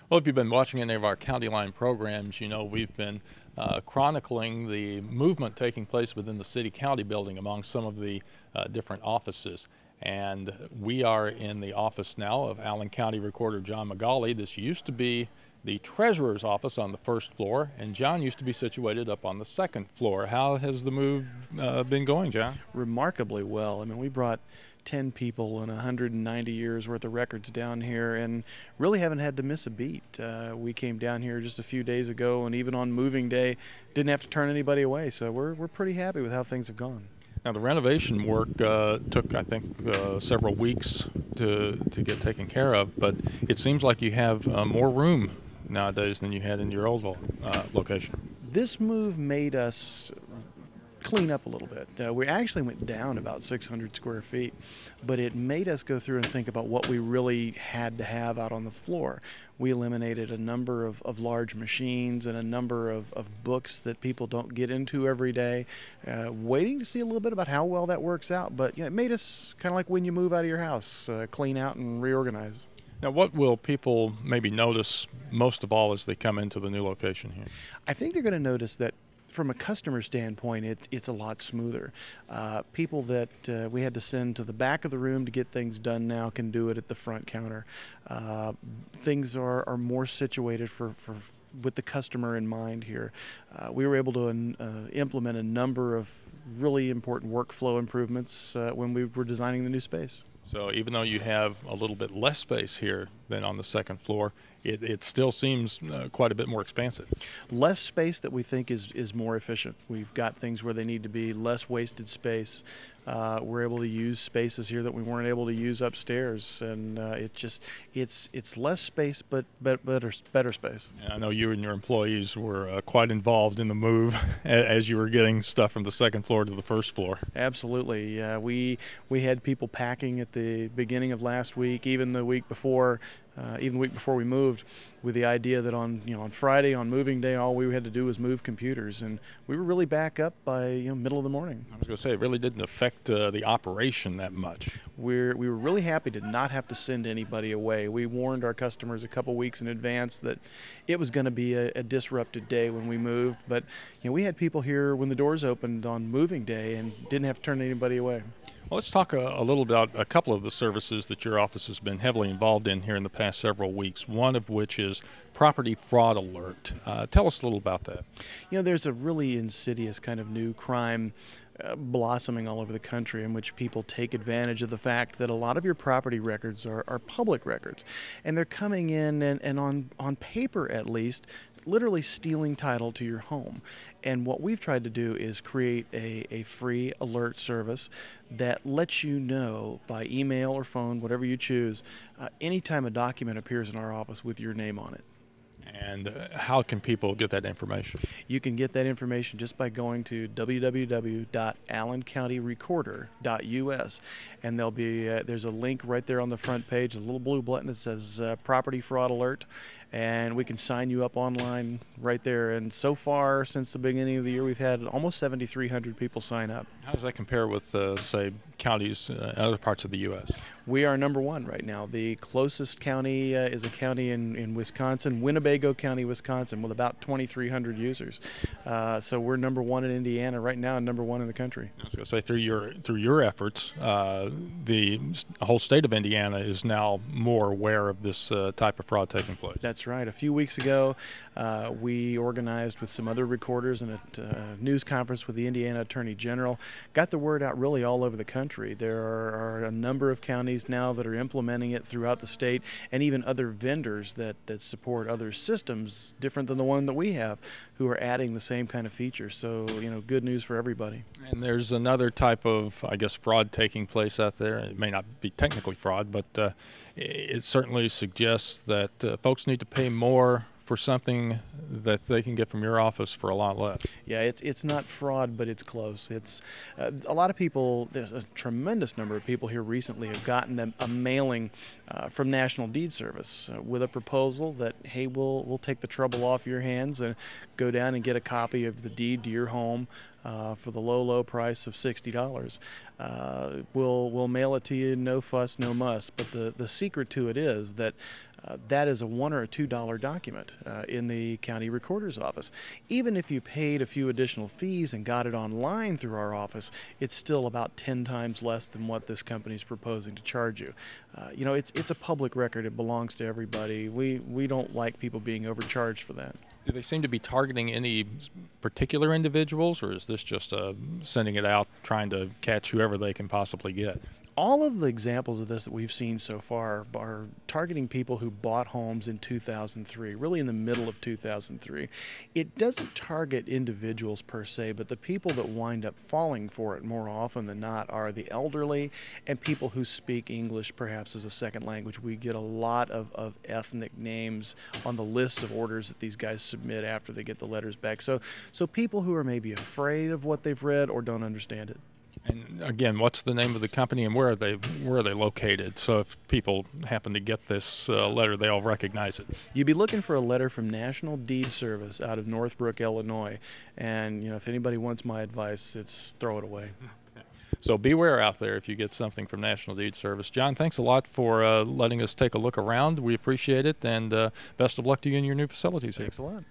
Well, if you've been watching any of our Countyline programs, you know we've been chronicling the movement taking place within the city-county building among some of the different offices. And we are in the office now of Allen County Recorder John McGauley. This used to be the treasurer's office on the first floor, and John used to be situated up on the second floor. How has the move been going, John? Remarkably well. I mean, we brought 10 people and 190 years worth of records down here and really haven't had to miss a beat. We came down here just a few days ago, and even on moving day didn't have to turn anybody away, so we're pretty happy with how things have gone. Now, the renovation work took, I think, several weeks to get taken care of, but it seems like you have more room nowadays than you had in your old location. This move made us clean up a little bit. We actually went down about 600 square feet, but it made us go through and think about what we really had to have out on the floor. We eliminated a number of large machines and a number of books that people don't get into every day, waiting to see a little bit about how well that works out. But it made us kind of like when you move out of your house, clean out and reorganize. Now, what will people maybe notice most of all as they come into the new location here? I think they're going to notice that from a customer standpoint, it's a lot smoother. People that we had to send to the back of the room to get things done now can do it at the front counter. Things are more situated with the customer in mind here. We were able to implement a number of really important workflow improvements when we were designing the new space. So even though you have a little bit less space here than on the second floor, it still seems quite a bit more expansive. Less space that we think is more efficient. We've got things where they need to be less wasted space. We're able to use spaces here that we weren't able to use upstairs, and it's less space but better space. And I know you and your employees were quite involved in the move as you were getting stuff from the second floor to the first floor. Absolutely. We had people packing at the beginning of last week, even the week before. Even the week before we moved, with the idea that on Friday, on moving day, all we had to do was move computers, and we were really back up by middle of the morning. I was going to say it really didn't affect the operation that much. We were really happy to not have to send anybody away. We warned our customers a couple weeks in advance that it was going to be a disrupted day when we moved, but we had people here when the doors opened on moving day and didn't have to turn anybody away. Well, let's talk a little about a couple of the services that your office has been heavily involved in here in the past several weeks, one of which is property fraud alert. Tell us a little about that. There's a really insidious kind of new crime blossoming all over the country in which people take advantage of the fact that a lot of your property records are public records, and they're coming in and on paper at least literally stealing title to your home. And what we've tried to do is create a free alert service that lets you know by email or phone, whatever you choose, anytime a document appears in our office with your name on it. And how can people get that information? You can get that information just by going to www.allencountyrecorder.us, and there's a link right there on the front page, a little blue button that says Property Fraud Alert, and we can sign you up online right there. And so far, since the beginning of the year, we've had almost 7,300 people sign up. How does that compare with, say, counties in other parts of the U.S.? We are number one right now. The closest county is a county in Wisconsin, Winnebago County, Wisconsin, with about 2,300 users. So we're number one in Indiana right now and number one in the country. I was going to say, through your efforts, the whole state of Indiana is now more aware of this type of fraud taking place. That's right. A few weeks ago, we organized with some other recorders and a news conference with the Indiana Attorney General. Got the word out really all over the country. There are a number of counties now that are implementing it throughout the state, and even other vendors that support other systems different than the one that we have, who are adding the same kind of feature. So, good news for everybody. And there's another type of, I guess, fraud taking place out there. It may not be technically fraud, but it certainly suggests that folks need to pay more for something that they can get from your office for a lot less. Yeah, it's not fraud, but it's close. It's a lot of people. There's a tremendous number of people here recently have gotten a mailing from National Deed Service with a proposal that, hey, we'll take the trouble off your hands and go down and get a copy of the deed to your home for the low price of $60. We'll mail it to you, no fuss, no muss. But the secret to it is that that is a $1 or a $2 document in the county recorder's office. Even if you paid a few additional fees and got it online through our office, it's still about 10 times less than what this company is proposing to charge you. You know, it's a public record. It belongs to everybody. We don't like people being overcharged for that. Do they seem to be targeting any particular individuals, or is this just sending it out, trying to catch whoever they can possibly get? All of the examples of this that we've seen so far are targeting people who bought homes in 2003, really in the middle of 2003. It doesn't target individuals per se, but the people that wind up falling for it more often than not are the elderly and people who speak English perhaps as a second language. We get a lot of ethnic names on the lists of orders that these guys submit after they get the letters back. So people who are maybe afraid of what they've read or don't understand it. And again, what's the name of the company and where are they located? So if people happen to get this letter, they all recognize it. You'd be looking for a letter from National Deed Service out of Northbrook, Illinois. And you know, if anybody wants my advice, it's throw it away. So beware out there if you get something from National Deed Service. John, thanks a lot for letting us take a look around. We appreciate it, and best of luck to you in your new facilities here. Thanks a lot.